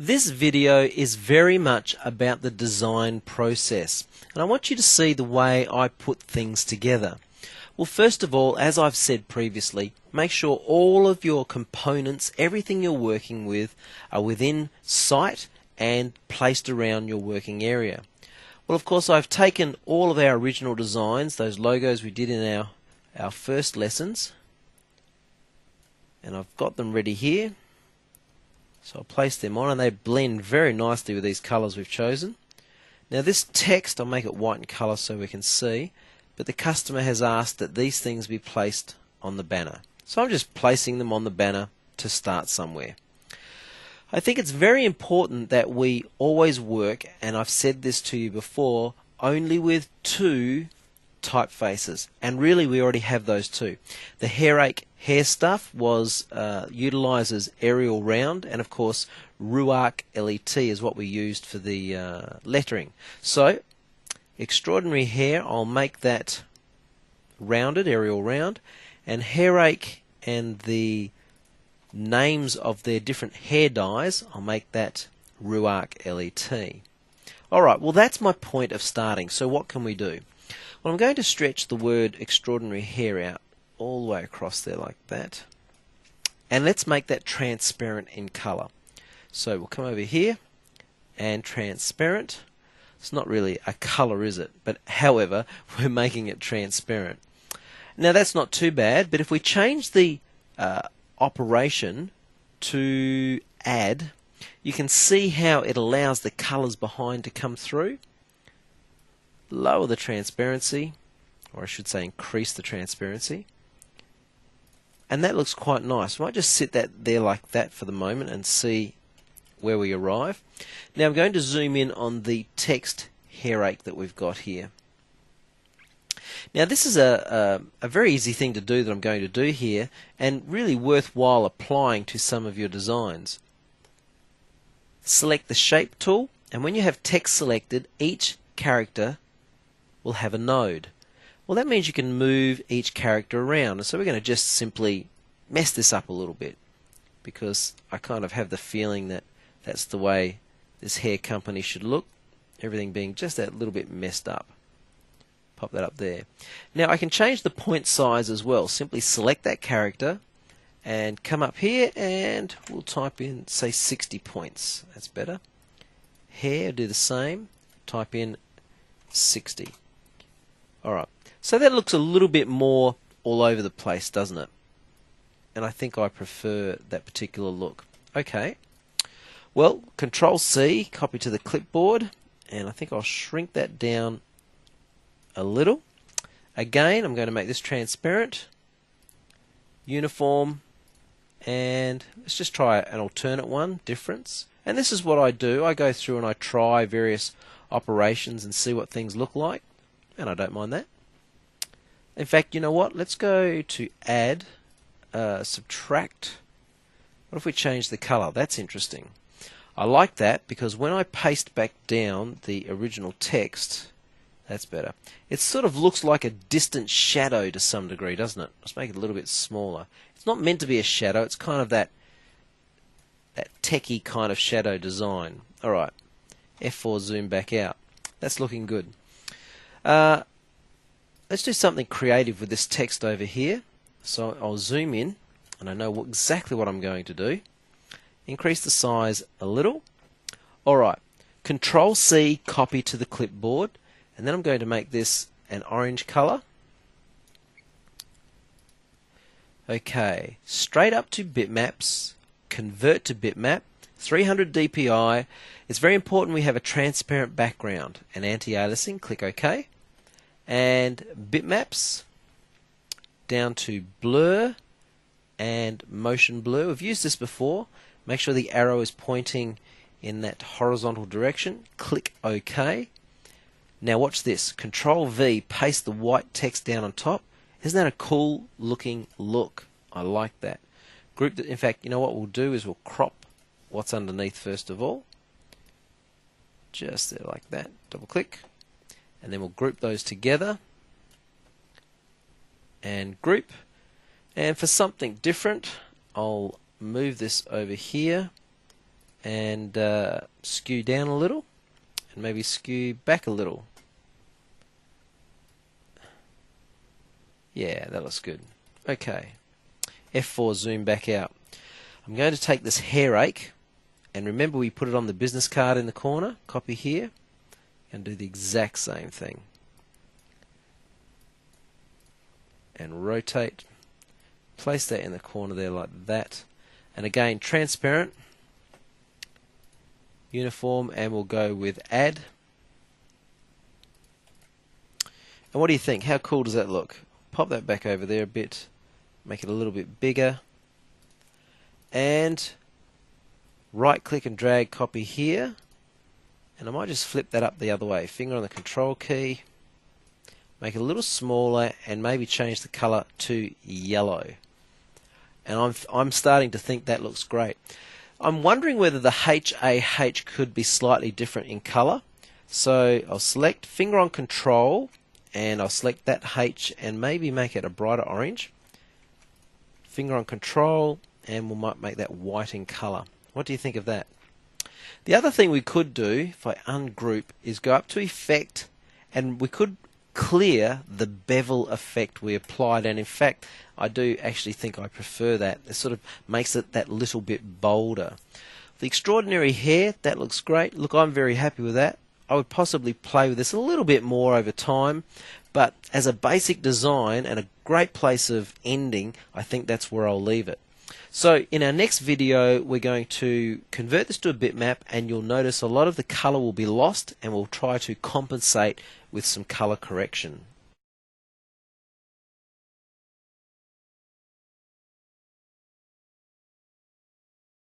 This video is very much about the design process, and I want you to see the way I put things together. Well, first of all, as I've said previously, make sure all of your components, everything you're working with, are within sight and placed around your working area. Well, of course, I've taken all of our original designs, those logos we did in our first lessons, and I've got them ready here. So I'll place them on and they blend very nicely with these colours we've chosen. Now this text, I'll make it white in colour so we can see, but the customer has asked that these things be placed on the banner. So I'm just placing them on the banner to start somewhere. I think it's very important that we always work, and I've said this to you before, only with two typefaces, and really we already have those two. The Hairache hair stuff utilizes Arial Round, and of course Ruark LET is what we used for the lettering. So Extraordinary Hair, I'll make that rounded, Arial Round, and Hairache and the names of their different hair dyes, I'll make that Ruark LET. Alright, well that's my point of starting. So what can we do? Well, I'm going to stretch the word Extraordinary Hair out all the way across there like that. And let's make that transparent in colour. So we'll come over here and transparent. It's not really a colour, is it? But however, we're making it transparent. Now that's not too bad, but if we change the operation to add, you can see how it allows the colours behind to come through. Lower the transparency, or I should say increase the transparency, and that looks quite nice. I might just sit that there like that for the moment and see where we arrive. Now I'm going to zoom in on the text Hairache that we've got here. Now this is a very easy thing to do that I'm going to do here, and really worthwhile applying to some of your designs. Select the shape tool, and when you have text selected, each character will have a node. Well, that means you can move each character around, and so we're going to just simply mess this up a little bit, because I kind of have the feeling that that's the way this hair company should look, everything being just that little bit messed up. Pop that up there. Now I can change the point size as well. Simply select that character and come up here and we'll type in, say, 60 points. That's better. Hair, do the same. Type in 60. Alright, so that looks a little bit more all over the place, doesn't it? And I think I prefer that particular look. Okay, well, Control C, copy to the clipboard, and I think I'll shrink that down a little. Again, I'm going to make this transparent, uniform, and let's just try an alternate one, difference. And this is what I do. I go through and I try various operations and see what things look like. And I don't mind that. In fact, you know what? Let's go to add, subtract. What if we change the color? That's interesting. I like that because when I paste back down the original text, that's better. It sort of looks like a distant shadow to some degree, doesn't it? Let's make it a little bit smaller. It's not meant to be a shadow. It's kind of that techie kind of shadow design. Alright, F4 zoom back out. That's looking good. Let's do something creative with this text over here. So I'll zoom in, and I know exactly what I'm going to do. Increase the size a little. Alright, Control C, copy to the clipboard, and then I'm going to make this an orange color. Okay, straight up to bitmaps, convert to bitmap, 300 dpi. It's very important we have a transparent background and anti-aliasing. Click OK. And bitmaps, down to blur and motion blur. We've used this before. Make sure the arrow is pointing in that horizontal direction. Click OK. Now watch this. Control V, paste the white text down on top. Isn't that a cool looking look? I like that. Group that. In fact, you know what we'll do is we'll crop what's underneath first of all. Just there like that. Double click. And then we'll group those together. And group. And for something different, I'll move this over here and skew down a little, and maybe skew back a little. Yeah, that looks good. Okay, F4, zoom back out. I'm going to take this hair rake, and remember we put it on the business card in the corner, copy here, and do the exact same thing. And rotate, place that in the corner there like that, and again transparent, uniform, and we'll go with add. And what do you think? How cool does that look? Pop that back over there a bit, make it a little bit bigger, and right click and drag, copy here, and I might just flip that up the other way, finger on the control key, make it a little smaller, and maybe change the color to yellow. And I'm starting to think that looks great. I'm wondering whether the HAH could be slightly different in color. So I'll select, finger on control, and I'll select that H and maybe make it a brighter orange. Finger on control, and we might make that white in color. What do you think of that? The other thing we could do, if I ungroup, is go up to Effect, and we could clear the bevel effect we applied, and in fact I do actually think I prefer that. It sort of makes it that little bit bolder. The extraordinary hair, that looks great. Look, I'm very happy with that. I would possibly play with this a little bit more over time, but as a basic design and a great place of ending, I think that's where I'll leave it. So in our next video we're going to convert this to a bitmap, and you'll notice a lot of the color will be lost, and we'll try to compensate with some color correction.